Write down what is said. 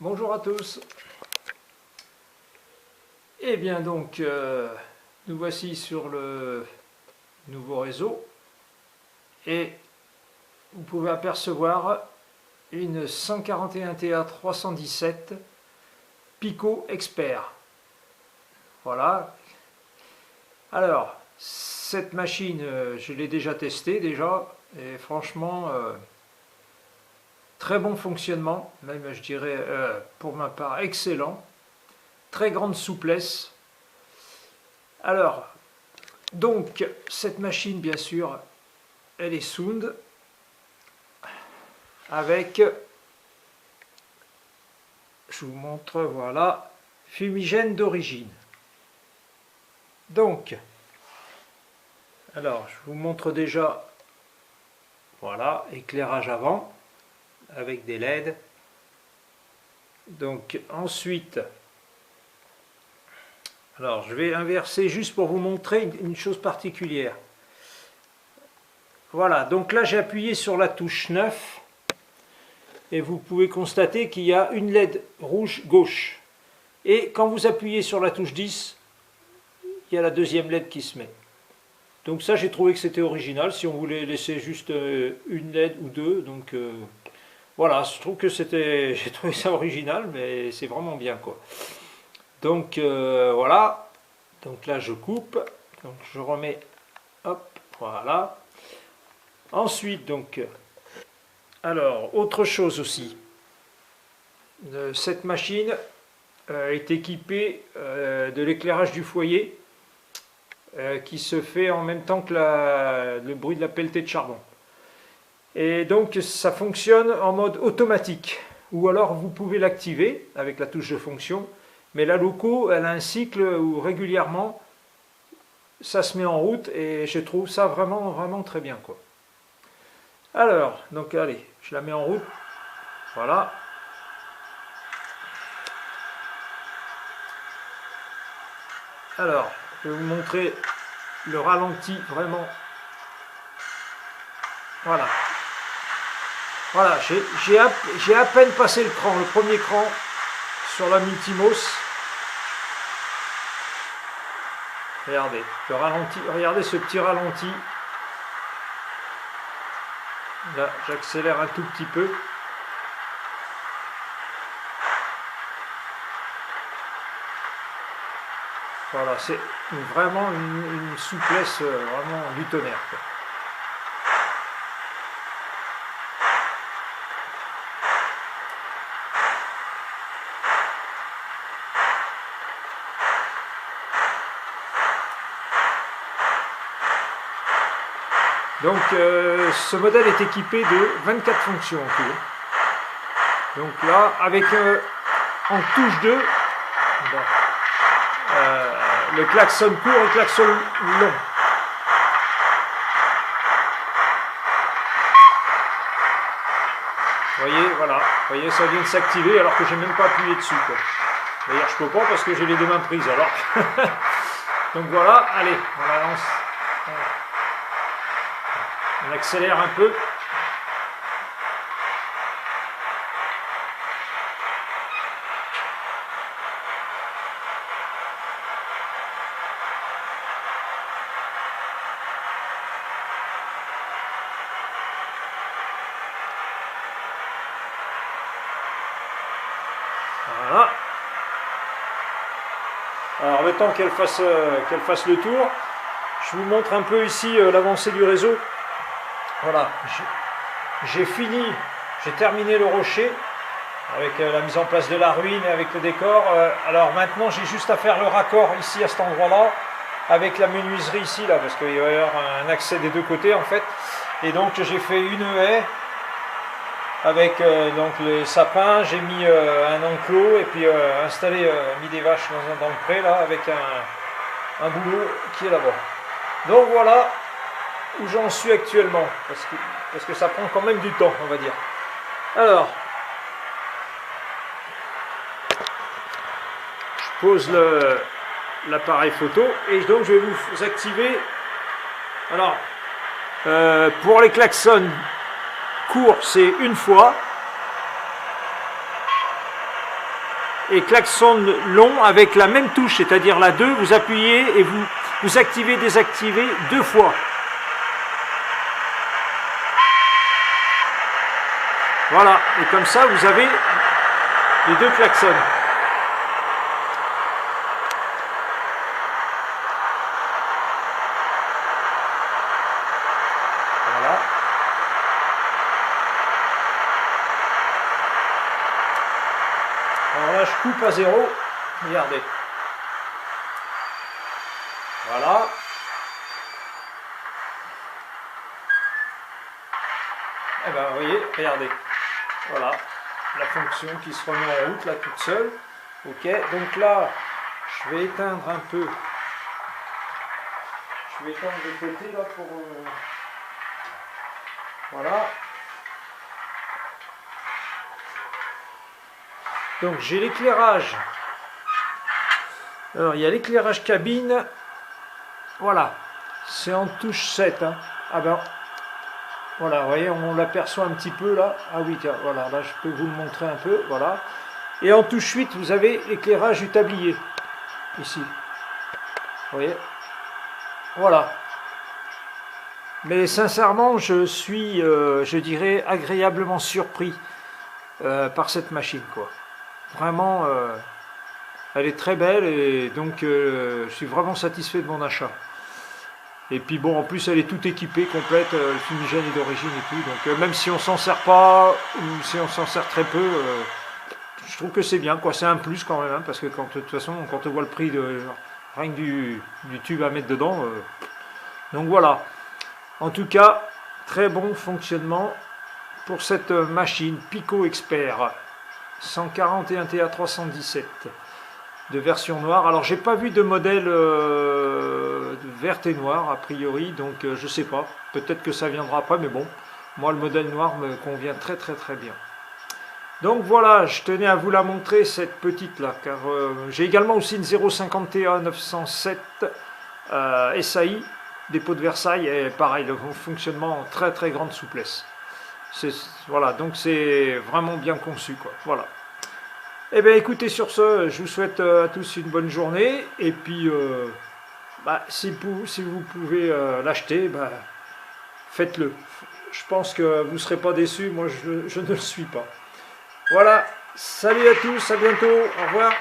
Bonjour à tous. Et bien donc, nous voici sur le nouveau réseau et vous pouvez apercevoir une 141 TA 317 Pico Expert. Voilà. Alors, cette machine, je l'ai déjà testée et franchement, très bon fonctionnement, même je dirais pour ma part excellent, très grande souplesse. Alors, donc cette machine bien sûr, elle est sound avec, je vous montre, voilà, fumigène d'origine. Donc, alors je vous montre déjà, voilà, éclairage avant avec des LED. Donc ensuite, alors je vais inverser juste pour vous montrer une chose particulière. Voilà, donc là j'ai appuyé sur la touche 9 et vous pouvez constater qu'il y a une LED rouge gauche. Et quand vous appuyez sur la touche 10, il y a la deuxième LED qui se met. Donc ça j'ai trouvé que c'était original, si on voulait laisser juste une LED ou deux. Donc voilà, je trouve que j'ai trouvé ça original, mais c'est vraiment bien quoi. Donc voilà, donc là je coupe, donc je remets, hop, voilà. Ensuite donc, alors autre chose aussi, cette machine est équipée de l'éclairage du foyer qui se fait en même temps que le bruit de la pelletée de charbon. Et donc ça fonctionne en mode automatique, ou alors vous pouvez l'activer avec la touche de fonction, mais la loco elle a un cycle où régulièrement ça se met en route et je trouve ça vraiment très bien quoi. Alors, donc allez, je la mets en route, voilà. Alors, je vais vous montrer le ralenti vraiment. Voilà. Voilà, j'ai à peine passé le premier cran sur la Multimos. Regardez, le ralenti, regardez ce petit ralenti. Là, j'accélère un tout petit peu. Voilà, c'est vraiment une souplesse vraiment du tonnerre, quoi. Donc ce modèle est équipé de 24 fonctions en tout. Donc là, avec en touche 2, le klaxon court et le klaxon long. Vous voyez, voilà, vous voyez, ça vient de s'activer alors que j'ai même pas appuyé dessus, quoi. D'ailleurs, je peux pas parce que j'ai les deux mains prises. Alors, donc voilà, allez, on la lance. On accélère un peu. Voilà. Alors le temps qu'elle fasse le tour, je vous montre un peu ici l'avancée du réseau. Voilà, j'ai terminé le rocher avec la mise en place de la ruine et avec le décor. Alors maintenant j'ai juste à faire le raccord ici à cet endroit-là avec la menuiserie ici là parce qu'il va y avoir un accès des deux côtés en fait. Et donc j'ai fait une haie avec donc les sapins, j'ai mis un enclos et puis mis des vaches dans le pré là avec un boulot qui est là-bas. Donc voilà où j'en suis actuellement, parce que ça prend quand même du temps, on va dire. Alors, je pose l'appareil photo et donc je vais vous activer. Alors, pour les klaxons courts, c'est une fois. et klaxon long avec la même touche, c'est-à-dire la 2, vous appuyez et vous activez, désactivez 2 fois. Voilà, et comme ça vous avez les 2 klaxons. Voilà. Alors là, je coupe à 0. Regardez. Voilà. Et ben, vous voyez, regardez. Voilà, la fonction qui se remet en route là toute seule. Ok, donc là, je vais éteindre un peu. Je vais éteindre de côté là pour. Voilà. Donc j'ai l'éclairage. Alors il y a l'éclairage cabine. Voilà, c'est en touche 7. Hein. Ah ben. Voilà, vous voyez, on l'aperçoit un petit peu là. Ah oui, tiens, voilà, là je peux vous le montrer un peu, voilà. Et en touche 8, vous avez l'éclairage du tablier, ici. Vous voyez? Voilà. Mais sincèrement, je suis, je dirais, agréablement surpris par cette machine, quoi. Vraiment, elle est très belle et donc je suis vraiment satisfait de mon achat. Et puis bon, en plus elle est toute équipée, complète, le fumigène est d'origine et tout, donc même si on s'en sert pas, ou si on s'en sert très peu, je trouve que c'est bien, quoi, c'est un plus quand même, hein, parce que quand, de toute façon, quand on voit le prix de rien que du tube à mettre dedans, donc voilà. En tout cas, très bon fonctionnement pour cette machine Pico Expert 141 TA317 de version noire. Alors j'ai pas vu de modèle vert et noir a priori, donc je sais pas, peut-être que ça viendra après, mais bon, moi le modèle noir me convient très très très bien. Donc voilà, je tenais à vous la montrer cette petite là, car j'ai également aussi une 050 TA 907 SAI, dépôt de Versailles, et pareil, le fonctionnement en très très grande souplesse. Voilà, donc c'est vraiment bien conçu, quoi. Voilà. Eh bien écoutez, sur ce, je vous souhaite à tous une bonne journée, et puis si vous pouvez l'acheter, faites-le. Je pense que vous ne serez pas déçus, moi je ne le suis pas. Voilà, salut à tous, à bientôt, au revoir.